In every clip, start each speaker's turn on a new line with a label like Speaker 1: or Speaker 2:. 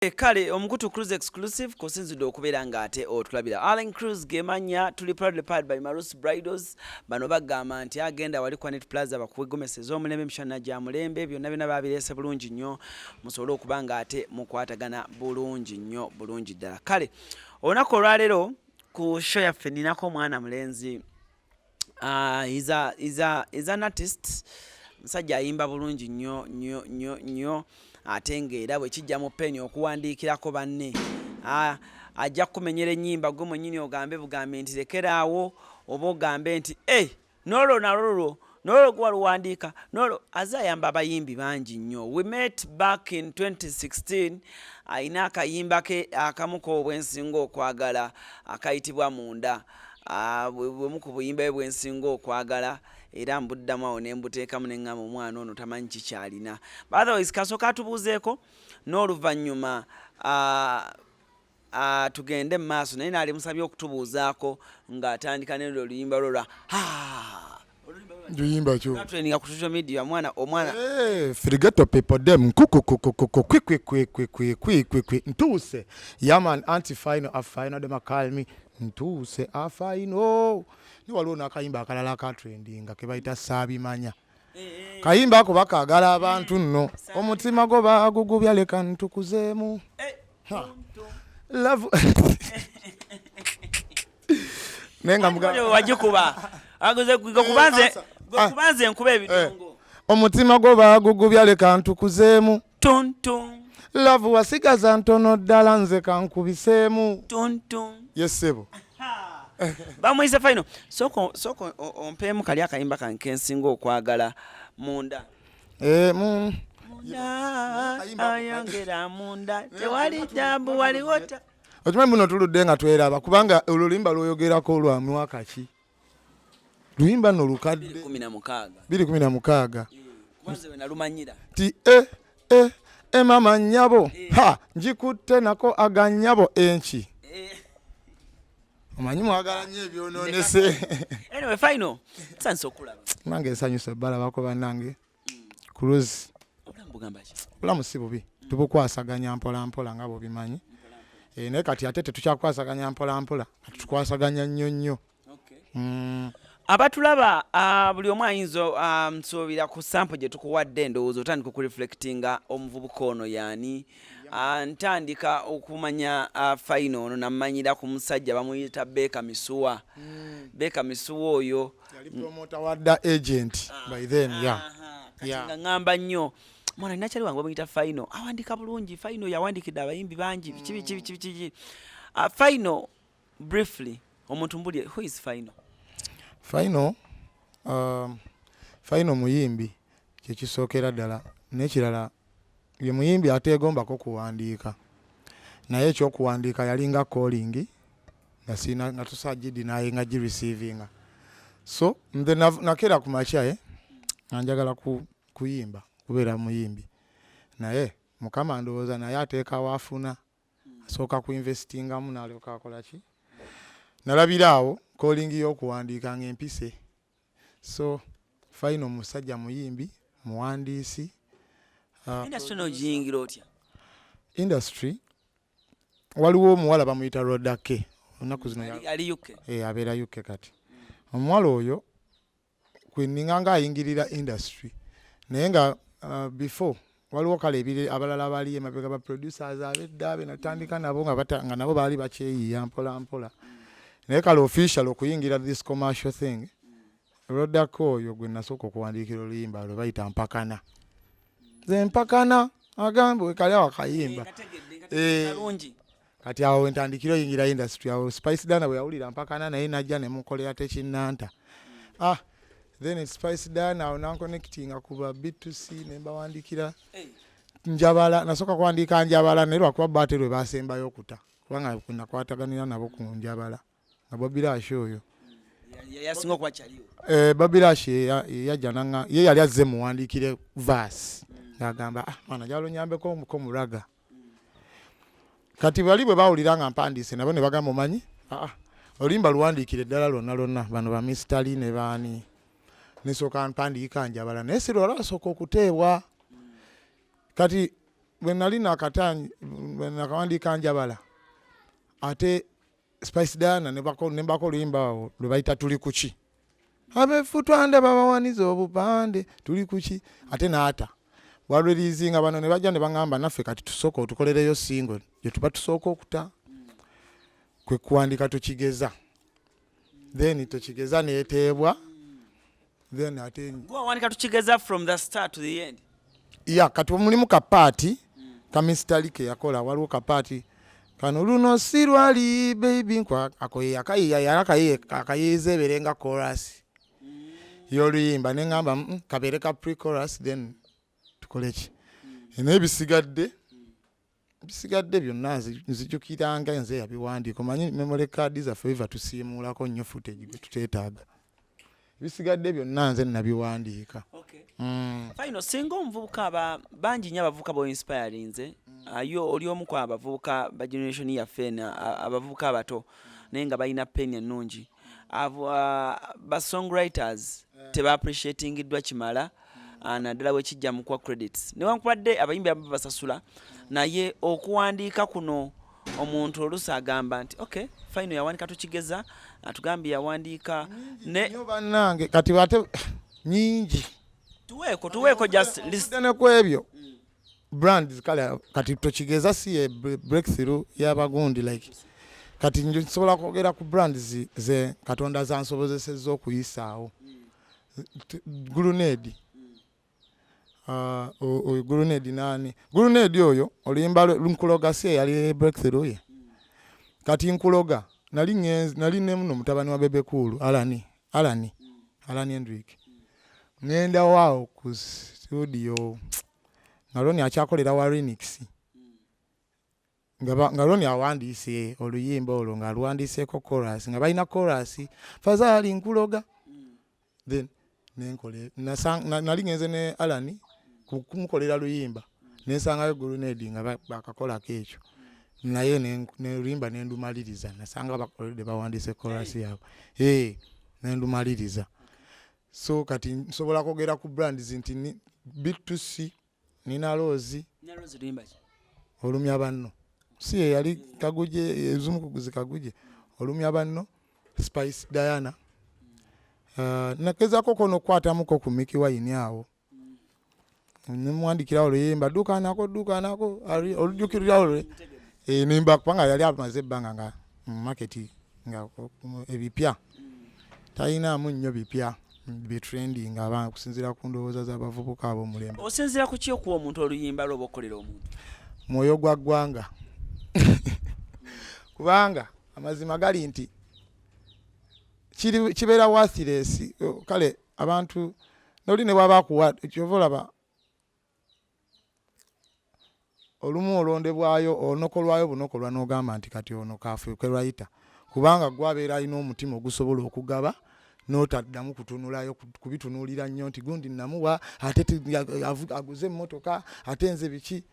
Speaker 1: Kale omukutu cruise exclusive kusinzidde okubeera ng'ate otulabira Allen Cruise gemanya tuli proudly powered by Marus Bridals bano bagamba nti agenda wali Kwanet Plaza bakuwegomeseza omulembe mishana gya mulembe byonna byonna babireese bulungi nnyo musobole okuba ng'ate mukwatagana bulungi nnyo bulungi ddala. Kale olunaku olwaleero ku show yaffe ninako omwana mulenzi is an artist musajja ayimba bulungi nnyo ate ng'era bwe kijja mu peni okuwandiikirako banne ajja kumenyera ennyimba gwe mwennyini ogambe bugambe nti lekeraawo oba ogambe nti nolwo gwe waluwandiika nolwo aze ayamba abayimbi bangi nnyo. We met back in 2016 ayina akayimba ke akamuko obwensinga okwagala akayitibwa munda bwemu ku buyimba bwe bwensinga okwagala era mbuddamu awo ne mbuteekamu ne ŋŋamba omwana ono tamanyi kikyalina. Otherwise kasooka atubuuzeeko n'oluvannyuma tugende mu maaso naye naali musabye okutubuuzaako ng'atandika n'olwo oluyimba lolwa
Speaker 2: luyimba kyo
Speaker 1: training ku social media omwana
Speaker 2: frigato people them quick ntuse yaman anti Fyno a Fyno dem call me ntuse a Fyno ni waliwo nakayimba akalala ka trending ke bayita sabimanya kayimba ako bakagala abantu nno omutima go bagugubya leka ntukuzeemu love nenga mga
Speaker 1: wajikuba agoze kubanze nkuba ebidongo
Speaker 2: omutima go bagugubya leka ntukuzeemu
Speaker 1: tonton
Speaker 2: love wasigaza ntono ddala nze kankubiseemu
Speaker 1: tonton
Speaker 2: yesebo
Speaker 1: bamuyise Fyno soko ompeemu kali akayimba kankensinga okwagala munda ayongera munda tewali jambu waliwota
Speaker 2: okimanyi muno tuludde nga tweraba kubanga olulimba lwoyogerako lwa mwaka ki luyimba nno lukadde 2016
Speaker 1: kwanze we nalumanyira
Speaker 2: ti mama nnyabo njikutte nako agannyabo enki omanyi mwagala nnyo ebyononese
Speaker 1: anyway Fyno nsanze okulaba
Speaker 2: nange nsanyuse balabako bannange cruise obulamu si bubi tubukwasaganya mpola nga bobimanyi naye kati ate tetukyakwasaganya mpola tukwasaganya nnyo
Speaker 1: abatulaba buli omu ayinza nsuubira ku sample gye tukuwadde endowooza otandika okureflectinga omuvubuka ono yaani ntandika okumanya Fyno ono nammanyira ku musajja bamuyita Beka Misuwa oyo
Speaker 2: yali promoter wadda agent by then
Speaker 1: nga ngamba nnyo mwana nakyali wange bamuyita Fyno awandika bulungi Fyno yawandikidde abayimbi bangi kibi Fyno briefly omuntu mbulye who is Fyno?
Speaker 2: Fyno muyimbi kyekisookera ddala n'ekirala ye muyimbi ateegombako kuwandiika naye ekyokuwandiika yalinga calling nga tusajidi naye nga gireceiving so nze nakera ku makya nga njagala kuyimba kubeera muyimbi naye mukama ndowooza naye ateekawo afuna asooka kuinvestingamu n'alyoka akola ki nalabira awo calling y'okuwandiika ng'empise so Fyno musajja muyimbi muwandiisi
Speaker 1: industry n'ogiyingira otya?
Speaker 2: Industry waliwo omuwala bamuyita Rodake onaku zino
Speaker 1: ali UK
Speaker 2: abeera UK kati omuwala oyo kweninga nga ayingirira industry naye nga before waliwo kale ebire abalala bali emabega ba producers abedda natandika nabo nga nabo baali bakyeyiya mpola naye kale official okuyingira this commercial thing Rodake oyo gwe nasooka okuwandiikira oluyimba lwe bayita mpakana mpakana agambwe kali awakayimba kati awo entandikiro yingira industry awo Spice Dana bwe yawulira mpakana naye najja ne mukolera tekinnanta then Spice Dana awo nanconnectinga kuba B2C ne mbawandikira njabala nasooka kuwandiika njabala naye lwakuba bate lwe basembayo okuta kubanga nakwataganira nabo ku njabala nga Bobirash oyo
Speaker 1: yasinga okuba kyaliwo
Speaker 2: Bobirash yajja nanga ye yali azze muwandiikire verse ngagamba mwana jalo nyambeko muraga kati bali bwe bawulira nga mpandiise nabo ne bagamba omanyi olimba luwandiikire ddala lonna bano ba mistali ne baani nesooka mpandiika njabala naye sirwala asooka okuteebwa kati bwe nali nakatanyi bwe nakawandika njabala ate Spice Diana ne bako oluyimba awo lwe bayita tuli kuki abefutwande babawaniza obupande tuli kuki ate naata bwalwerizinga bano ne bajja ne baŋŋamba naffe kati tusooka otukolereyo single gye tuba tusooka okuta kwe kuwandika tukigeza then tukigeza neeteebwa then ate
Speaker 1: wandika tukigeza from the start to the end.
Speaker 2: Kati mulimu kapaati ka Mr. Like yakola waliwo kapaati kano luno si lwali baby nkwa akoye akayize berenga chorus y'oluyimba ne ŋŋamba kabeere ka pre-chorus then tukole ki n'ebisigadde byonna nzijukiranga nze yabiwandiika omanyi memory card zaffe biva tusiimuulako nnyo footage gwe tuteetaaga bisigadde byonna nze nabiwandiika.
Speaker 1: Fyno singa omuvubuka bangi nnyo abavubuka bo-inspirinze oli omu ku abavubuka ba generation yaffe abavubuka abato naye nga balina peni ennungi ba songwriters teba-appreciatingiddwa kimala naddala bwe kijja mu kwa credits newankubadde abayimbi abo basasula naye okuwandiika kuno omuntu oluusi agamba nti okay Fyno yawandiika tukigeza atugambye yawandiika
Speaker 2: nyo bannange kati ate nyingi
Speaker 1: tuweeko just list
Speaker 2: ne kwebyo brands kale kati tukigeza si breakthrough y'abagundi like kati nsobola kwogera ku brands ze Katonda zansobozesezza okuyisaawo Grenade Grenade nani Grenade oyo oluyimba lunkuloga si yali breakthrough ye kati nkuloga nali ne muno mutabani wa Bebe Cool Alani Hendrick ngenda wao ku studio ngaloni akyakolera wa remix ngaloni awandiise oluyimba olwo ng'aluwandiiseeko chorus nga balina chorus fazali nkuloga then nenkole nali ngenze ne Alani kumukolera luyimba nensangayo Grenade nga bakakolako ekyo naye neluyimba nendumaliriza nasanga bakolede bawandiise chorus yaabwe nendumaliriza so kati nsobola kwogera ku brands nti B2C nina Rose olumya banno si yali kaguje ezumukuguzi kaguje olumya banno Spice Diana nakeza kono kwatamuko ku Miki Wine awo nimwandikira oluyimba duka nako olujukirira olwe nimba kupanga yali amaze banga nga market nga ebipya tayina munnyo bipya trending abantu kusinzira ku ndowooza z'abavubuka abo mulembe.
Speaker 1: Osinzira ku ki okuwa omuntu oluyimba lw'obakolera omuntu?
Speaker 2: Mwoyo gwa ggwanga. Kubanga amazima gali nti kibeera worthless kale abantu noli ne baba kuwa ekyovolaba olumu olondebwayo onokolwayo bunokolwa n'ogamba nti kati ono kafe kwerayita kubanga gwabeera alina omutima ogusobola okugaba n'otaddamu kutunulayo kubitunulira nnyo nti gundi namuwa ate aguze emmotoka ate nze biki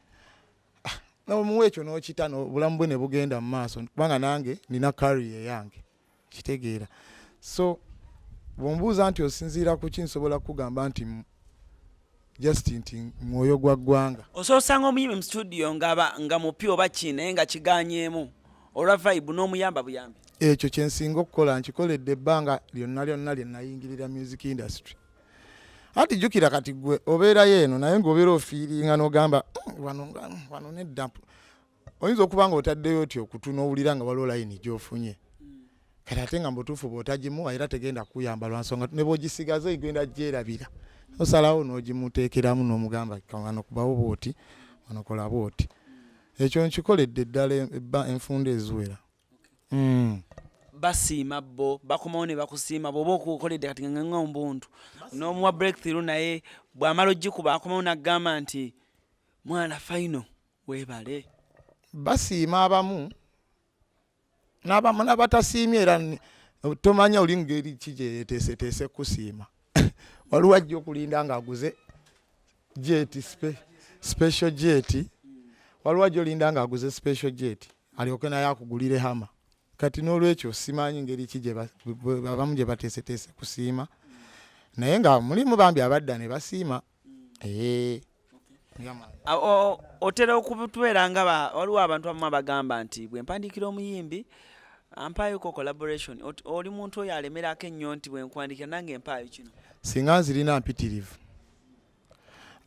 Speaker 2: n'omuwa ekyo n'okita obulamu bwe ne bugenda mu maaso kubanga nange nina career yange kitegeera so bw'ombuuza nti osinziira ku ki nsobola kugamba nti just nti mwoyo gwa ggwanga
Speaker 1: ososanga omuyimbi mu studio nga mupya oba ki naye nga kiganyeemu olwa vibe n'omuyamba buyambi
Speaker 2: ekyo kyensinga okukola nkikoledde ebbanga lyonna lye nayingirira music industry ati jjukira kati gwe obeerayo eno naye ng'obeera ofiiringa n'ogamba wano nedda oyinza okuba nga otaddeyo otyo okutuna owulira nga waliwo layini gy'ofunye kati ate nga mbutuufu bw'otagimuwa era tegenda kuyamba lwa nsonga ne bw'ogisigaza egenda gyerabira osalawo n'ogimuteekeramu n'omugamba wano kubawo bwoti wano kola bwoti ekyo nkikoledde eddala enfunda eziwera.
Speaker 1: Basiima bo bakomawo ne bakusiima bw'oba okukoledde kati nga omuntu n'omuwa breakthrough naye bw'amala ogikuba akomawo n'agamba nti mwana Fyno weebale.
Speaker 2: Basiima abamu n'abatasiimye era tomanya oli ngeri ki gye yeeteeseteese kusiima waliwo ajja okulinda ng'aguze jet special jet waliwo ajja olinda ng'aguze special jet alyoke naye akugulire hama kati n'olwekyo simanyi ngeri ki abamu gye bateeseteese kusiima naye nga mulimu bambi abadda ne basiima
Speaker 1: otera okubutwera nga waliwo abantu abamu abagamba nti bwe mpandikira omuyimbi ampayoko collaboration oli muntu oyo alemerako ennyo nti bwe nkwandikira nange mpaayo kino
Speaker 2: singa nzirina mpitirivu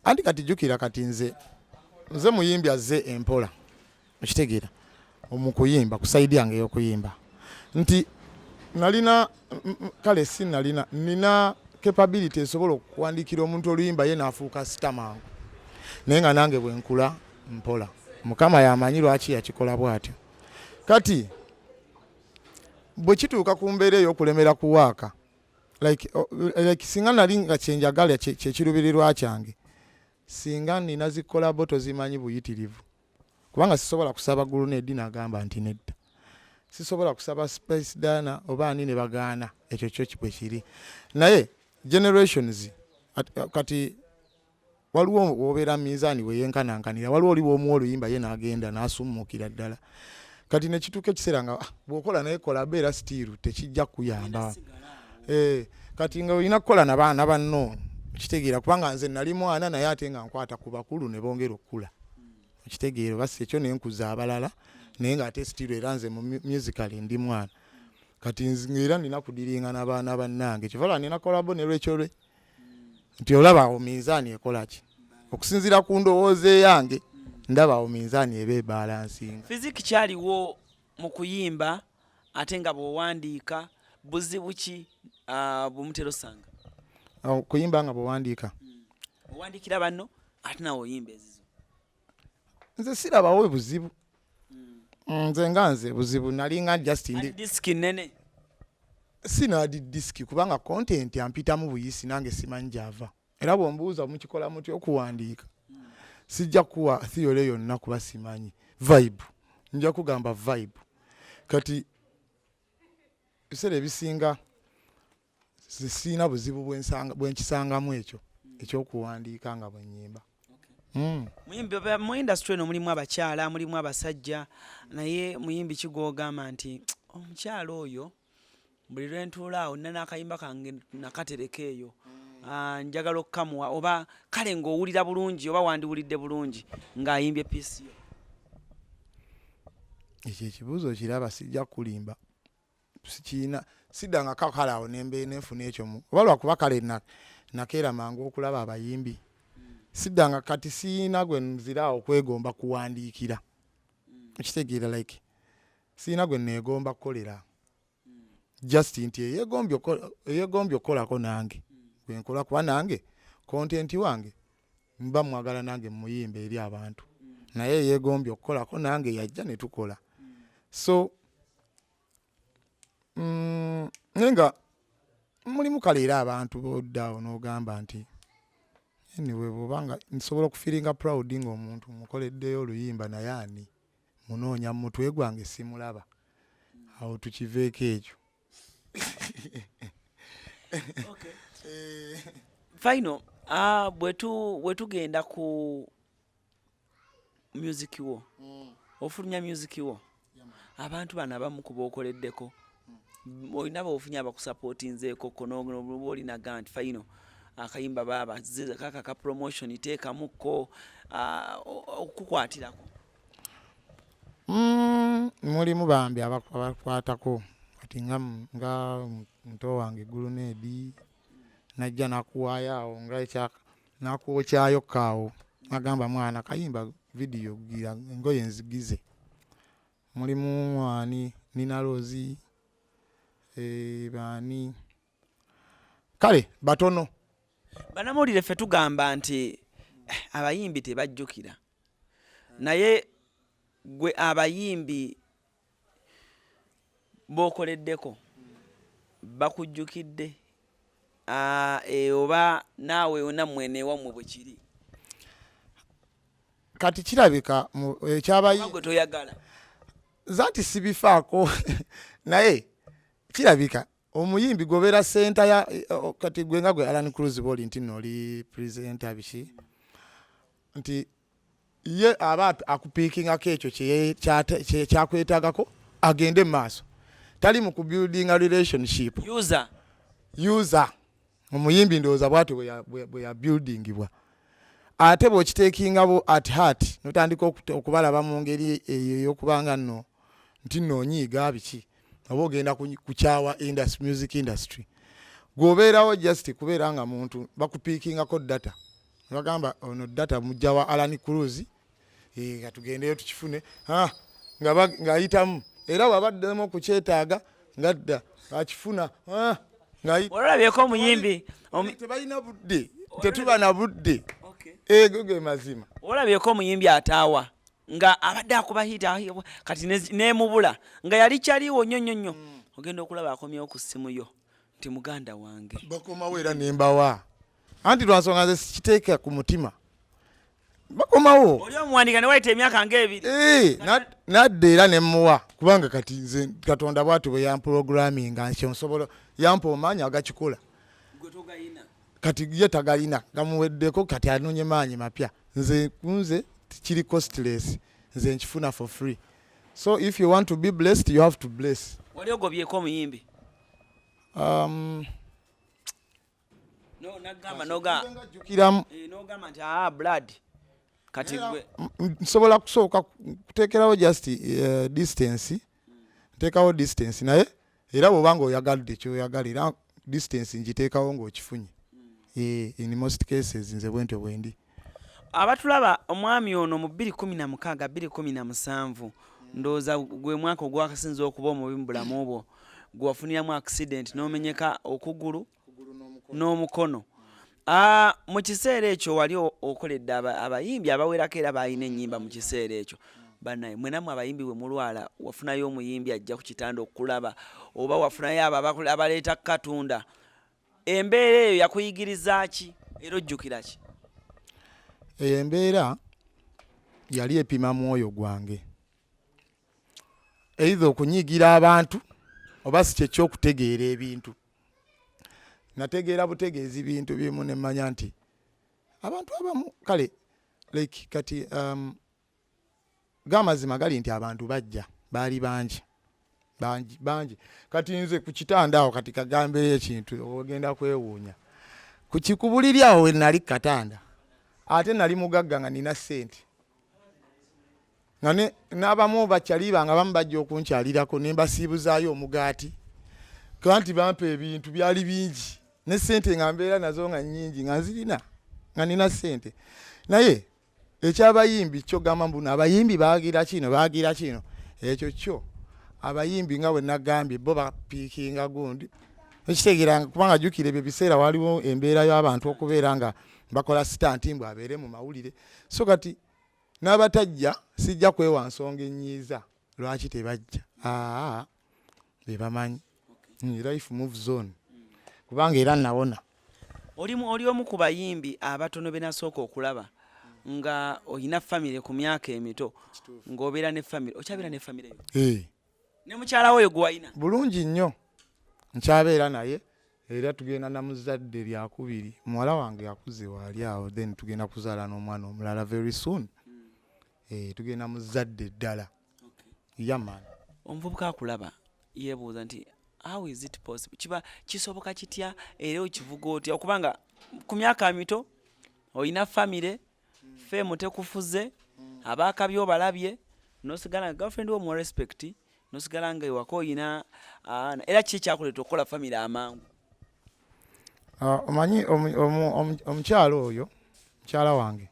Speaker 2: anti kati jjukira kati nze muyimbi azze empola okitegeera omukuyimba ku saidi yange ey'okuyimba nti nalina kale si nina capability esobola okuwandiikira omuntu oluyimba ye n'afuuka sitamangu naye nga nange bwe nkula mpola mukama yamanyi lwaki yakikola bw'atyo kati bwe kituuka ku mbeera ey'okulemera kuwaaka like singa nali nga kyenjagala kyekirubirirwa kyange singa nina zikolabo tozimanyi buyitirivu kubanga sisobola kusaba gulunedi n'agamba nti nedda sisobola kusaba space dana oba ani ne bagaana ekyo kyo bwe kiri naye generations kati waliwo wobeera mizaani weyenkanankanira waliwo oliwo omuwa oluyimba ye n'agenda n'asummukira ddala kati nekituuka ekiseera nga bw'okola naye kola beera sitiiru tekijja kuyamba kati nga olina kukola nabaana banno okitegeera kubanga nze nali mwana naye ate nga nkwata ku bakulu ne bongera okukula okitegeera basi ekyo ne nkuza abalala naye ng'ate sitiiru era nze mu musical ndi mwana kati era nina kudiringa n'abaana bannange kivala nina kolabo ne lwekyolwe nti olaba awo minzaani ekola ki okusinziira ku ndowooza yange ndaba awo minzaani eba ebalansinga
Speaker 1: fiziki kyaliwo mu kuyimba ate nga bw'owandiika buzibu ki bumutera osanga
Speaker 2: kuyimba nga bw'owandiika
Speaker 1: owandiikira banno ate nawe oyimba ezizo
Speaker 2: nze sirabawo buzibu nze nga nze buzibu nalinga Justin
Speaker 1: disiki nene
Speaker 2: sinadi disiki kubanga content ampitamu buyisi nange simanyi gyava era bw'ombuuza mukikola muti okuwandiika sijja kuwa theory yonna kuba simanyi vibe nja kugamba vibe kati biseera ebisinga sina buzibu bwenkisangamu ekyo ekyokuwandiika nga bwenyimba
Speaker 1: muyimbi mu industry eno mulimu abakyala mulimu abasajja naye muyimbi kigwogamba nti omukyala oyo buli lwentuula awo nina n'akayimba kange nakatereka eyo njagala okukamuwa oba kale ng'owulira bulungi oba wandiwulidde bulungi ng'ayimbye piisi yo
Speaker 2: ekyo ekibuuzo kiraba sijja kulimba sikiina siddanga kakala awo nenfuna ekyo oba lwakuba kale nakeera mangu okulaba abayimbi siddanga kati siina gwe nzira okwegomba kuwandiikira ekitegeera like siina gwe neegomba kukolera just nti eyegombye okukolako nange gwe nkola kuba nange content wange mba mwagala nange muyimba eri abantu naye yeegombye okukolako nange yajja ne tukola so nenga mulimu kale era abantu boddawo n'ogamba nti anyway bwobanga nsobola okufiringa proud ng'omuntu mukoleddeyo oluyimba naye ani munoonya mu mutwe gwange simulaba awo tukiveeko ekyo
Speaker 1: okay. Fyno bwetugenda ku music wo ofulumya music wo abantu bano abamu kuba okoleddeko olina baofunya abakusapootinzeeko konoba olinaga nti Fyno akayimba baba kaka ka promotion teekamukko okukwatirako
Speaker 2: mulimu bambi abakwatako kati nga muto wange gulunedi najja nakuwaayo nga nakwokyayo kaawo agamba mwana kayimba video gira ngoye nzigize mulimu mwani nina rozi bani kale batono
Speaker 1: banamulire ffe tugamba nti abayimbi tebajjukira naye gwe abayimbi b'okoleddeko bakujjukidde oba naawe yonna mwene ewammwe bwe kiri
Speaker 2: kati kirabika
Speaker 1: ekyabayimbi toyagala
Speaker 2: zati sibifaako naye kirabika omuyimbi gobeera senta ya kati gwe nga gwe Alan Cruz boli nti noli presenter biki nti ye aba akupiikingako ekyo kyakwetaagako agende mu maaso tali mu kubuilding a relationship user omuyimbi ndowooza bwati bwe ya buildingibwa ate bw'okiteekinga bo at heart notandika okubalaba mu ngeri eyo ey'okubanga nno nti nno onyiiga biki oba ogenda kukyawa music industry gwobeerawo just kubeera nga muntu bakupiikingako data bagamba ono data mujja wa Alan Cruz katugendeyo tukifune ng'ayitamu era wabaddemu okukyetaaga ngadda akifuna
Speaker 1: olabyeko omuyimbi
Speaker 2: tebalina budde tetuba na budde ego ge mazima
Speaker 1: olabyeko omuyimbi ataawa nga abadde akuba hita kati nemubula nga yali kyaliwo nnyo ogenda okulaba akomyewo ku ssimu yo nti muganda wange
Speaker 2: bakomawo era nembawa anti lwansonga nze sikiteeka ku mutima bakomawo
Speaker 1: oli omuwandika ne wayita emyaka ng'ebiri
Speaker 2: nadda era nemuwa kubanga kati nze Katonda bw'ati bwe yamprogramminga nsobola yampa omaanyi agakikola kati ye tagalina gamuweddeko kati anoonye maanyi mapya nze kiri costless nze nkifuna for free so if you want to be blessed you have to bless.
Speaker 1: Wali ogobyeko omuyimbi nogamba nti blood kati
Speaker 2: nsobola kusooka kuteekerawo just distance nteekawo distance naye era bw'obanga oyagalidde kyoyagalira distance ngiteekawo ng'okifunye in most cases nze bwentyo bwendi.
Speaker 1: Abatulaba omwami ono mu 2016 2017 ndowooza gwe mwaka ogwakasinza okuba omubi mu bulamu bwo gwe wafuniramu accident n'omenyeka okugulu n'omukono. Mu kiseera ekyo wali okoledde abayimbi abawerako era balina ennyimba mu kiseera ekyo. Banaye mwenamu abayimbi bwe mulwala wafunayo omuyimbi ajja ku kitanda okulaba oba wafunayo abo abaleeta Katonda. Embeera eyo yakuyigiriza ki era ojjukira ki?
Speaker 2: Embeera yali epima mwoyo gwange either okunyigira abantu oba si kyekyokutegeera ebintu. Nategeera butegeezi bintu bimu ne mmanya nti abantu abamu kale like kati gamazima gali nti abantu bajja baali bangi kati nze ku kitanda awo kati kagambeyo ekintu ogenda kwewuunya ku kikubuliri awo we nali katanda ate nali mugagga nga nina ssente nga n'abamu bakyaliba nga bamu bajja okunkyalirako ne mbasiibuzaayo omugaati kanti bampa ebintu byali bingi ne ssente nga mbeera nazo nga nnyingi nga nzirina nga nina ssente naye ekyabayimbi kyo gamba mbuno abayimbi baagira kino ekyo kyo abayimbi nga bwe nagambye bo bapiikinga gundi ekitegeera kubanga jjukira ebyo biseera waliwo embeera y'abantu okubeera nga bakola sitanti mbw abeere mu mawulire so kati n'abatajja sijja kwewa nsonga ennyiiza lwaki tebajja be bamanyi life moves on kubanga era nawona.
Speaker 1: Oli omu ku bayimbi abatono be nasooka okulaba nga oyina famire ku myaka emito ng'obeera ne famire okyabeera ne famire eyo ne mukyala oyo gwe wayina
Speaker 2: bulungi nnyo nkyabeera naye era tugenda na muzadde lyakubiri muwala wange yakuze waali awo then tugenda kuzaala n'omwana omulala very soon tugenda muzadde ddala yaman.
Speaker 1: Omuvubuka akulaba yeebuuza nti how is it possible kiba kisoboka kitya era okivuga otya okubanga ku myaka mito oyina famire femu tekufuze abaakabi obalabye nosigala girlfriend wo mu respect nosigala nga ewaka oyina era kiki kyakuleeta okukola famire amangu?
Speaker 2: Omanyi omukyalo oyo mukyala wange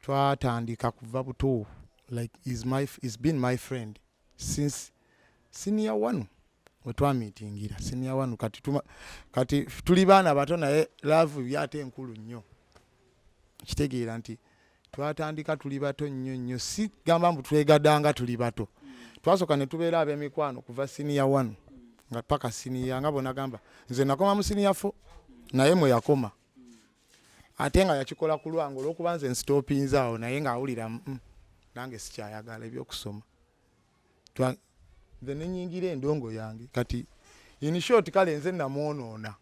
Speaker 2: twatandika kuva buto like is been my friend since senior 1 wetwamitingira senior 1 kati tuli baana bato naye love byate enkulu nnyo kitegeera nti twatandika tuli bato nnyo si gamba mbu twegadanga tuli bato twasooka ne tubeera ab'emikwano kuva senior 1 nga paka senior nga bona gamba nze nakoma mu senior 4 naye mwe yakoma ate nga yakikola ku lwange olw'okuba nze nsitopinza awo naye ng'awulira nange sikyayagala ebyokusoma nze nenyingira endongo yange kati in short kale nze namwonoona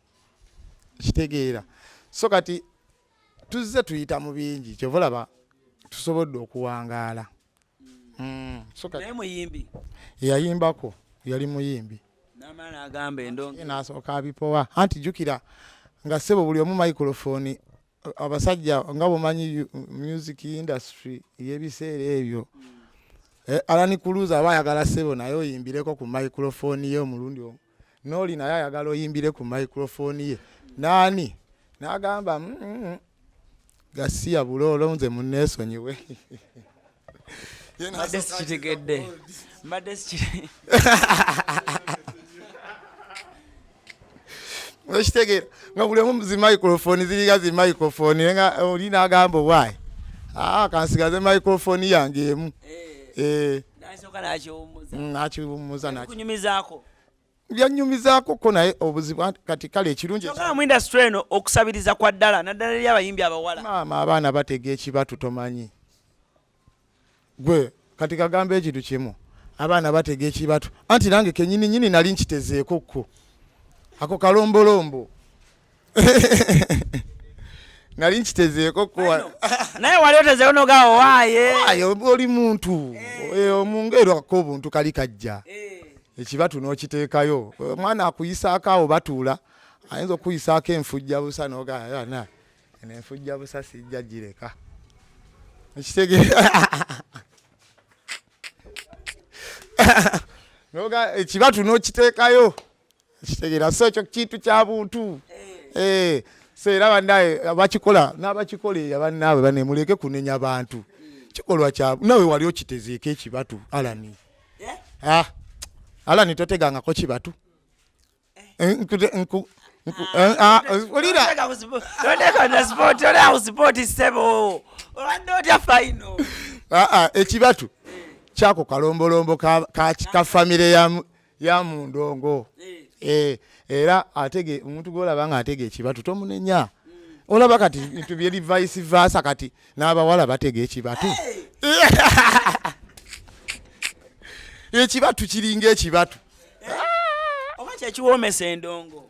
Speaker 2: kitegeera so kati tuzze tuyita mu bingi kyovalaba tusobodde okuwangaala.
Speaker 1: Naye muyimbi
Speaker 2: yayimbako yali muyimbi
Speaker 1: n'amala n'agamba endongo
Speaker 2: n'asooka abipowa anti jjukira nga ssebo buli omu microphone abasajja nga bomanyi music industry yebiseera ebyo alani kuluza abayagala sebo naye oyimbireko ku microphone ye omulundi omwo noli naye ayagala oyimbire ku microphone ye nani n'agamba gasiya bulolo nze munneesonyiwe
Speaker 1: mbadde sikitegedde
Speaker 2: okitegera nga buli omu zi microphone ziriga zi microphone nga oli n'agamba waayi kansigaze microphone yange emu nakiwummuza byanyumizaako ko naye obuzibu kati kale ekirungi
Speaker 1: mu industry eno okusabiriza kwa ddala naddala eri abayimbi abawala
Speaker 2: maama abaana batega ekibatu tomanyi gwe kati kagamba ekintu kimu abaana batega ekibatu anti nange kenyini nali nkitezeeko ko ako kalombolombo nali nkitezeeko ko
Speaker 1: naye wali otezeeko nogawo waaye
Speaker 2: oli muntu omungerako obuntu kali kajja ekibatu n'okiteekayo omwana akuyisaako awo batuula ayinza okuyisaako enfujja busa n'ogaa enfujja busa sijja gireka ekibatu n'okiteekayo ekitegeera so ekyo kintu kya buntu so era bannaye bakikola n'abakikola eyo bannaabwe banemuleke kunenya bantu kikolwa kya nawe wali okitezeeko ekibatu alani alani totegangako kibatu ekibatu kyako kalombolombo ka famire ya mundongo era atege omuntu golaba nga atege ekibatu tomunenya olaba kati bintu byeri vice versa kati n'abawala batege ekibatu ekibatu kiringa ekibatu
Speaker 1: oba kyekiwoomesa endongo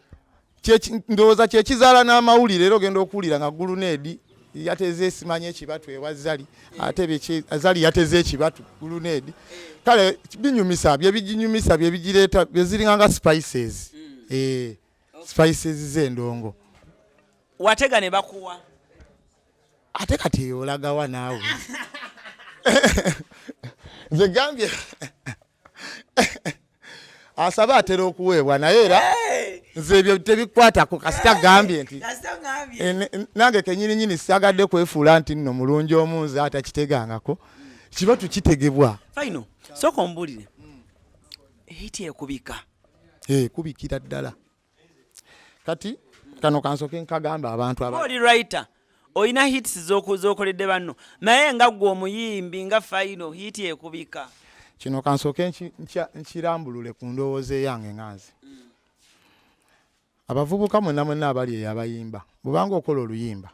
Speaker 2: ndowooza kyekizaala n'amawulire era ogenda okuwulira nga guluneedi yateze esimanya ekibatu ewazali ate azali yateze ekibatu guluneedi kale binyumisa byebiginyumisa byebigireeta byeziringanga spices spices z'endongo
Speaker 1: watega ne bakuwa
Speaker 2: ate kati olagawa naawe nze gambye asaba atera okuweebwa naye era nze ebyo tebikwatako kasita gambye nti nange kenyininyini sagadde kwefuula nti nno mulungi omunze atakitegangako kibatu kitegebwa
Speaker 1: Fyno sooka ombulire hiti ekubika
Speaker 2: kubikira ddala kati kano kansoke nkagamba abantu
Speaker 1: oli writer oyina hits z'okoledde banno naye nga gwe omuyimbi nga Fyno hiti ekubika
Speaker 2: kino kansoke nkirambulule ku ndowooza eyange nganze abavubuka mwenna abali abayimba bubanga okola oluyimba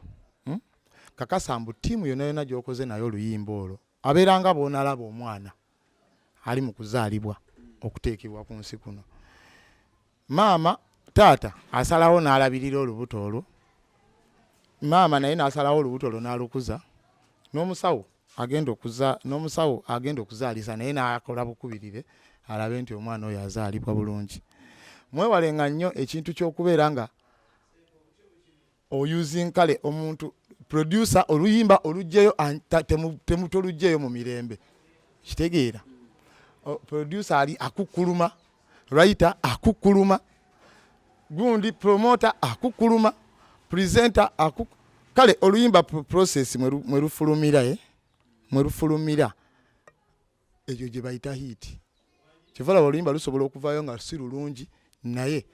Speaker 2: kakasa mbu ttiimu yonna yonna gy'okoze nayo oluyimba olwo abeeranga boonalaba omwana ali mu kuzaalibwa okuteekebwa ku nsi kuno maama taata asalawo n'alabirira olubuto olwo maama naye n'asalawo olubuto olwo n'alukuza n'omusawo agenda okuzaalisa naye n'akola bukubirire alabe nti omwana oyo azaalibwa bulungi mwewalenga nnyo ekintu ky'okubeera nga oyusing kale omuntu producer oluyimba olugjeyo tolugjeyo mu mirembe kitegeera producer ali akukkuluma writer akukkuluma gundi promoter akukkuluma presenter kale oluyimba process mwerufulumira ekyo gye bayita hit kivala oluyimba lusobola okuvayo nga si lulungi naye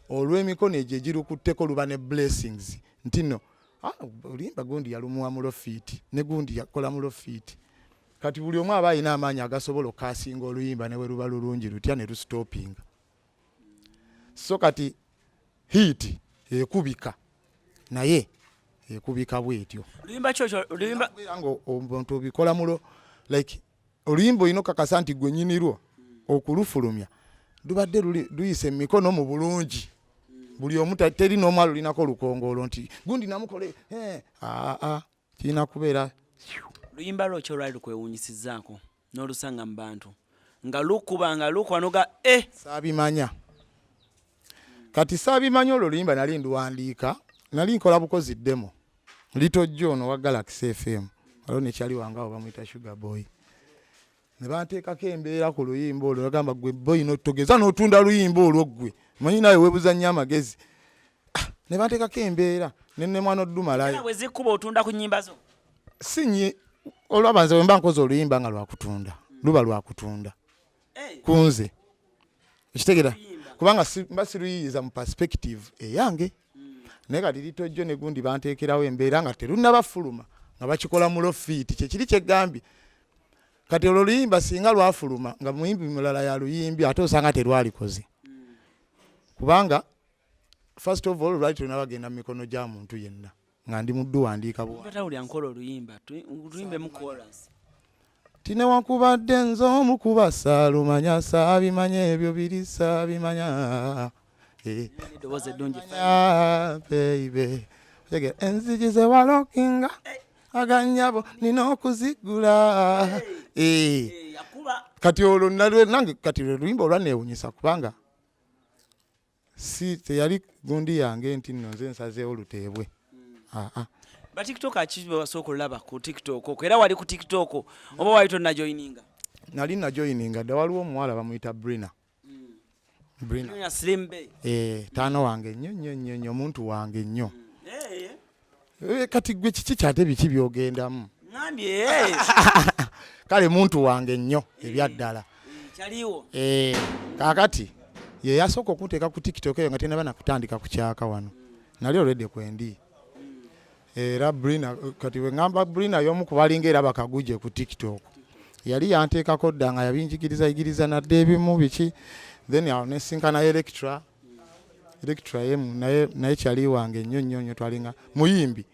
Speaker 2: olw'emikono egyo egirukutteko luba ne blessings nti no oluyimba gundi yalumuwa mulo fiiti ne gundi yakola mulo fiiti kati buli omu aba alina amaanyi agasobola okasinga oluyimba ne bwe luba lulungi lutya ne lusitopinga so kati hit ekubika naye ekubika bwetyo oluyimba nga omuntu obikola mulo like oluyimba olina okakasa nti gwe nnyinirwo okulufulumya lubadde luyise mikono mu bulungi buli omu teri n'omu alulinako olukongolo nti gundi namukole kirina kubeera
Speaker 1: luyimba lwokyo lwali lukwewunyisizaako n'olusanga mu bantu nga lukuba nga lukwanoga
Speaker 2: saabimanya kati saabimanya olwo luyimba nali nduwandiika nali nkola bukozi ddemo Little John wa Galaxy FM alo ne kyali wangawo bamuyita Sugar Boy ne banteekako embeera ku luyimba olwo bagamba gwe boy n'otogeza n'otunda luyimba olwo gwe manyi nawe weebuza nnyo amagezi ne banteekako embeera ne mwana Oddumalayo
Speaker 1: bwe zikkuba otunda ku nnyimba zo
Speaker 2: sinye olwabanze bwe mba nkoze oluyimba nga lwakutunda luba lwakutunda kunze ekitegeera kubanga mba siruyiyiza mu perspective eyange naye kati Little John ne gundi banteekerawo embeera nga terunnabafuluma nga bakikola mu lofiiti kyekiri kyegambye kati olwo luyimba singa lwafuluma nga muyimbi mulala ya luyimbi ate osanga terwalikoze kubanga first of all lwali tunabagenda mu mikono gya muntu yenna nga ndi muddu wandiika tinewankubadde nze omukuba saalumanya saabimanya ebyo biri saabimanya baby enzigi ze walokinga aganyabo nina okuzigula kati olwo nange kati luyimba olwanewunyisa kubanga si teyali gundi yange nti nno nze nsazeewo luteebwe
Speaker 1: ba TikTok akibe wasoko laba ku TikTok era wali ku TikTok oba wali tonna joininga
Speaker 2: nali na joininga da waliwo omuwala bamuyita Brina
Speaker 1: ya Slim Bay
Speaker 2: taano wange nnyo omuntu wange nnyo kati gwe kiki kyate biki byogendamu
Speaker 1: ngambye
Speaker 2: kale muntu wange nnyo ebyaddala
Speaker 1: kyaliwo
Speaker 2: kakati ye yasooka okuteeka ku TikTok eyo nga tenaba nakutandika kukyaka wano nali already kwendi era Brina kati we ngamba Brina y'omu ku balinga era bakaguje ku TikTok yali yanteekako dda nga yabinjigiriza nadde ebimu biki then awo nesinkana Electra yemu naye kyali wange nnyo twalinga muyimbi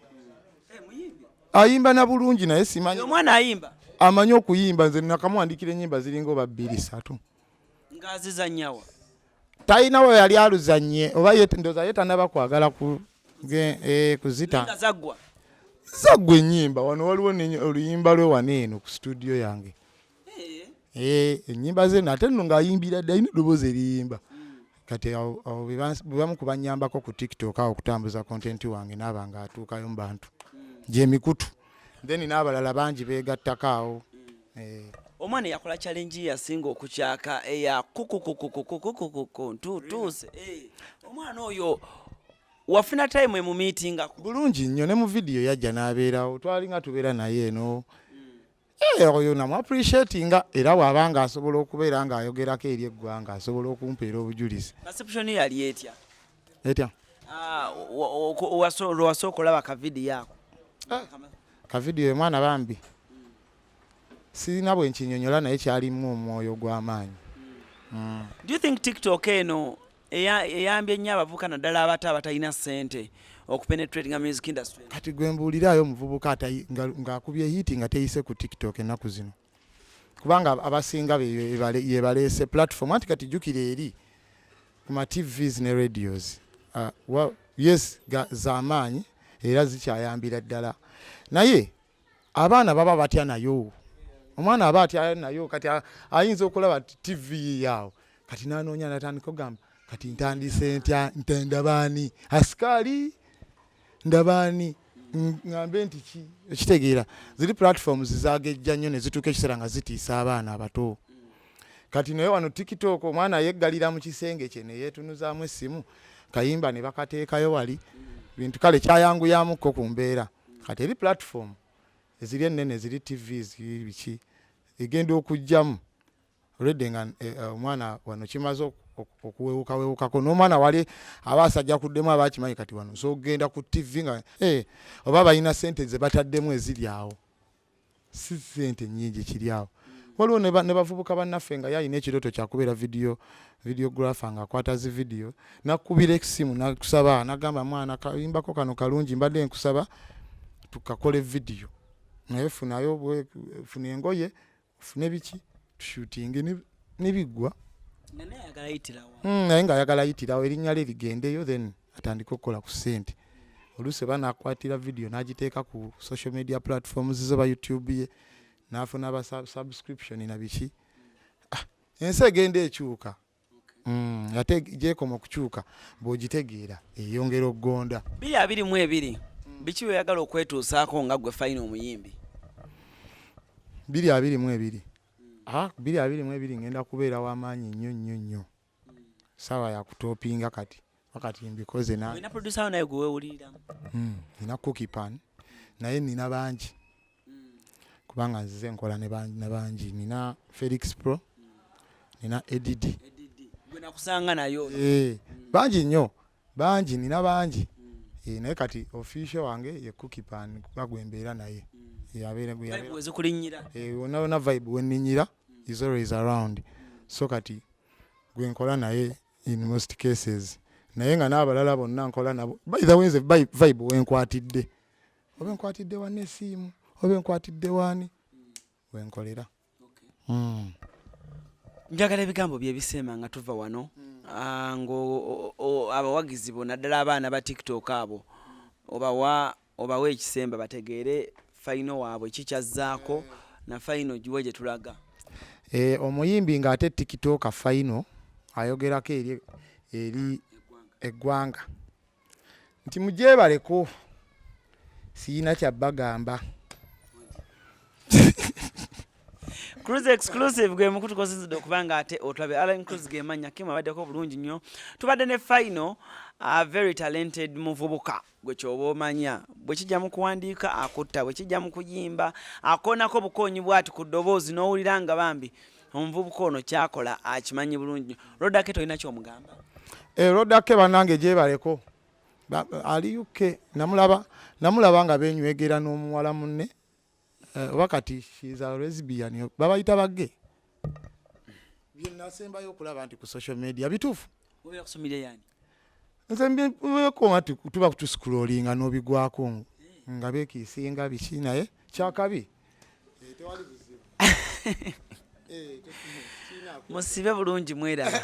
Speaker 2: ayimba na bulungi naye simanyi
Speaker 1: omwana ayimba
Speaker 2: amanyi okuyimba nze nakamuwandikira ennyimba ziringa oba 2-3
Speaker 1: ngazizanyawa
Speaker 2: talina we yali aluzanye oba ndoza yetanaba kwagala kuzita zaggwa ennyimba wano waliwo oluyimba lwe waneeno ku studio yange ennyimba ze nate nno ng'ayimbira dda ayina eddoboozi eriyimba kati awo bwebamu kubanyambako ku TikTok awo okutambuza content wange naaba nga atuukayo mu bantu gyemikutu then n'abalala bangi beegattako awo
Speaker 1: omwana yakola challenge yasinga okukyaka eya ntuuse omwana oyo wafuna time mu meeting
Speaker 2: bulungi nnyo ne mu video yajja n'abeerawo twalinga tubeera naye eno oyo namu appreciatinga era wabanga asobola okubeera ng'ayogerako eri eggwanga asobola okumpeera obujulizi
Speaker 1: perception yali etya wasooka olaba ka video ako
Speaker 2: ka video mwana bambi sirina bwe nkinyonyola naye kyalimu omwoyo gw'amaanyi
Speaker 1: do you think TikTok eno eyambye nnyo abavubuka naddala abato abatalina ssente okupenetrate nga music industry
Speaker 2: kati gwe mbuulirayo omuvubuka ng'akubye hiti nga teyise ku TikTok ennaku zino kubanga abasinga ye baleese platform anti kati jjukira eri ku ma TVs ne radios yes z'amaanyi era zikyayambira ddala naye abaana baba batya nayo omwana aba atya nayo kati ayinza okulaba TV yaawo kati nanoonya natandika ogamba kati ntandise ntya ntendabaani asikaali ndabaani ngambe nti ki ekitegeera ziri platforms zagejja nnyo ne zituuka ekiseera nga zitiisa abaana abato kati naye wano TikTok omwana yeggalira mu kisenge kye ne yeetunuzaamu essimu kayimba ne bakateekayo wali bintu kale kyayanguyamukko ku mbeera kati eri platform eziri ennene eziri TVs biki egenda okujjamu olwedde nga omwana wano kimaze okuwewukako n'omwana wali aba asajja kuddemu abakimanyi kati wano so ogenda ku TV nga oba balina sente ze bataddemu eziri awo si sente nnyingi kiri awo waliwo ne bavubuka bannaffe nga yalina ekirooto kyakubeera videographer ng'akwata zi video nakubira esimu nakusaba nagamba mwana kayimbako kano kalungi mbadde nkusaba tukakole video naye funayo funa engoye fune biki tushooting nebiggwa naye ng'ayagala yitirawo erinnya lye ligendeyo then atandika okukola ku ssente oluusi banaakwatira video n'agiteeka ku social media platforms zo ba YouTube ye n'afuna aba subscription na biki ensi egenda ekyuka ate gyekoma okukyuka bw'ogitegeera eyongera okugonda
Speaker 1: 2022 biki oyagala okwetuusaako nga gwe Fyno omuyimbi?
Speaker 2: 222 222 ngenda kubeera w'amaanyi nnyo sawa ya kutopinga kati mbikoze na
Speaker 1: olina producer awo naye gwe weewuliriramu?
Speaker 2: nina cookie pan naye nina bangi kubanga nzize nkola ne bangi. Nina Felix Pro, nina Edidi.
Speaker 1: Gwe nakusanga nayo?
Speaker 2: Bangi nnyo, nina bangi. Naye kati official wange ye cookie pan bagwe mbeera naye.
Speaker 1: Vibe wezikulinnyira?
Speaker 2: Wonna vibe wenninyira is always around. So kati gwe nkola naye in most cases. Naye nga n'abalala bonna nkola nabo. By the way, vibe wenkwatidde. Oba nkwatidde wanne esiimu, oba nkwatidde wani wenkolera.
Speaker 1: Njagala ebigambo byebiseema nga tuva wano. Abawagizi bonna ddala abaana ba TikTok abo obawa ekisemba bategeere Fyno waabwe kikyazzaako na Fyno giwe gye tulaga.
Speaker 2: Omuyimbi ng'ate TikTok Fyno ayogerako eri eggwanga nti mujebaleko siina kyabagamba.
Speaker 1: Cruise exclusive gwe mukutu kozizidde okubanga ate otulabe Alan Cruise gemanya kimu abaddeko bulungi nnyo. Tubadde ne Fyno, a very talented muvubuka gwe kyoba omanya bwe kijja mu kuwandiika akutta, bwe kijja mu kuyimba akoonako bukoonyi bw'ati ku ddoboozi n'owulira nga bambi omuvubuka ono kyakola akimanyi bulungi. Rodake tolina kyomugamba?
Speaker 2: Rodake bannange gyebaleko ali UK namulaba nga benywegera n'omuwala munne wakati she's a lesbian babayita bagge. Byenasembayo okulaba nti ku social media bituufu.
Speaker 1: Oba yakusomire yani?
Speaker 2: Nze mbeko ati tuba kutuscrollinga n'obigwako nga beekiisinga biki naye kyakabi.
Speaker 1: Musibe bulungi mweraba.